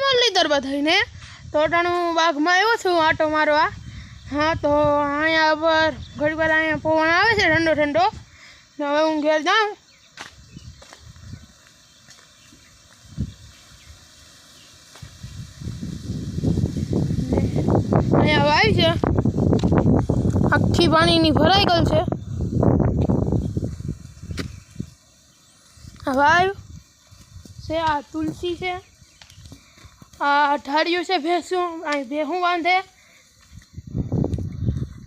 मुरलीधर बधाईने तो टाणु बागमां आव्यो छुं आटो मारवा। हाँ तो अहींया पर घड़ी વાર अहींया पवन आवे छे ठंडो ठंडो ने हवे हूँ घेर जाऊँ। अहींया वाई छे आखी पाणीनी भराई गई छे। वायु से आ तुलसी से आ ढारियों से भैंसू भेहूँ बांधे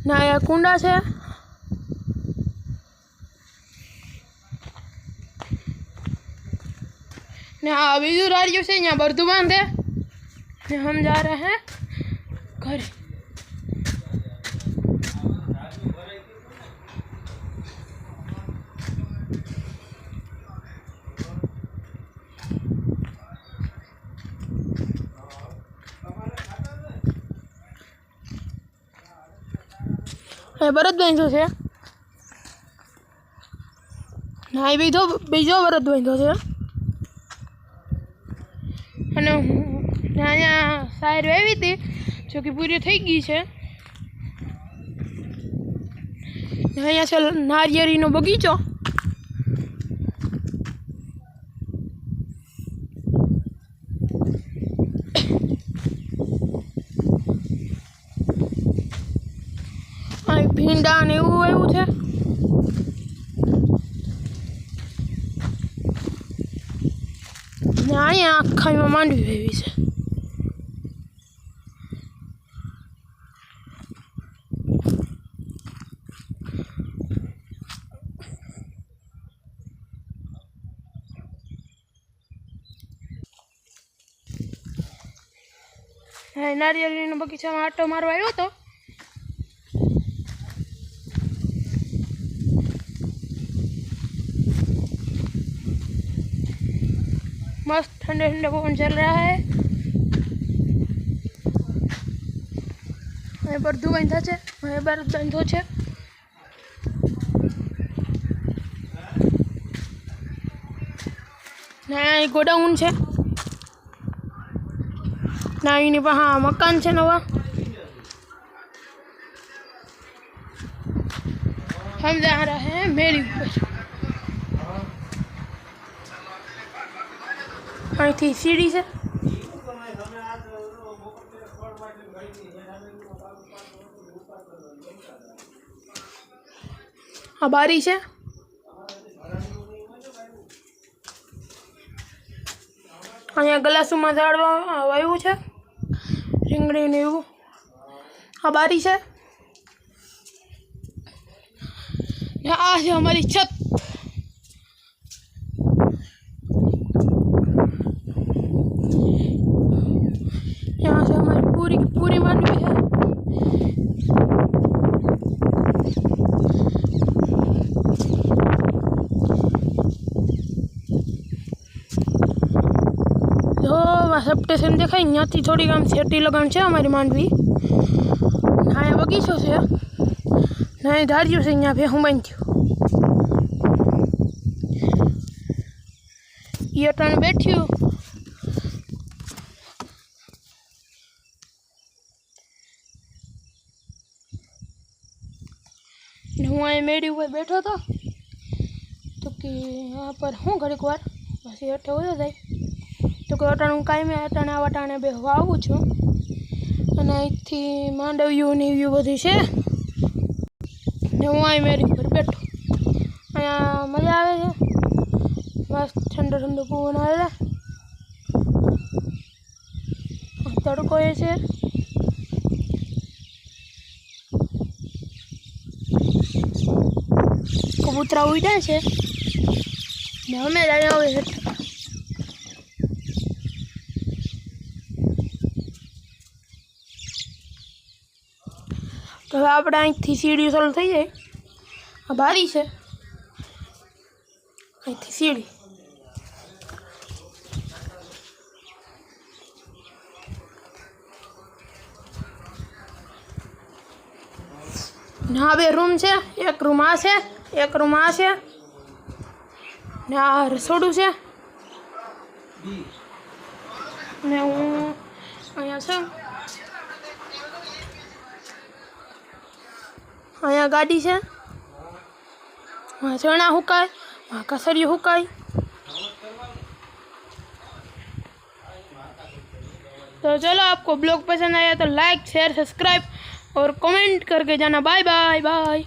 ना आ कुंडा से ने आ बीजू ढारियों से यहाँ बर्दू बांधे ने हम जा रहे हैं घर। बरद बांधो छे ना बीजो बरद बांधो छे अने अहींया सायर वावी थी जो कि पूरी थई गई छे। अहींया छे नारिયેળીનો बगीचो। भींडा ने एवं આવ્યું છે ને અહીંયા આખામાં માંડવી વાવી છે। નારિયેળીનો બગીચામાં આટો મારવા આવ્યો હતો। मस्त ठंडे ठंडे पवन चल रहा है। बर्दू बांधा छे बरद बांधो छे। गोडाउन छे ना एनी पाछे मकान छे नवा। हम जा रहे हैं मेरी पर। અહીંથી સીડી છે આ બારી છે। અહીંયા ગલાસુમાં ઝાડવા વાવ્યું છે રીંગણી ને એવું। આ બારી છે ને આ છે અમારી છત। यहाँ से हमारी पूरी की पूरी मानवी है। जो सब स्टेशन देखा यहाँ थी थोड़ी काम सेटी लगान है हमारी मांडवी। हाँ ये बगीचो से ना धारियों से यहाँ पे हूँ बांधी ये टन बैठी हूँ। हूँ अँ मेरी ऊपर बैठो था तो कि यहाँ पर हूँ घड़ीक वार बस हेठे हो जाए तो कि अटाणु कायम अटाणे वटाणे बेहवा आવું છું અને અહીંથી માંડવીઓ ને એવી બધી છે ને હું અહીં મેરી ઉપર બેઠો। અહીંયા મજા આવે છે મસ્ત ઠંડો ઠંડો પવન આવે તડકો એ છે। कबूतरा उड़ा है हमें तो आप अँ सीढ़ी चालू थी जाए। आ बारी है अँ सीढ़ी हाँ बे रूम है। एक रूम आ है एक रूम आ है ने आ रसोड़ू है ने हूँ અહીંયા છે, અહીંયા ગાડી છે, वहाँ चना हुकाय, वहाँ कसरी हुकाय। तो चलो, आपको ब्लॉग पसंद आया तो लाइक शेयर सब्सक्राइब और कमेंट करके जाना। Bye bye bye.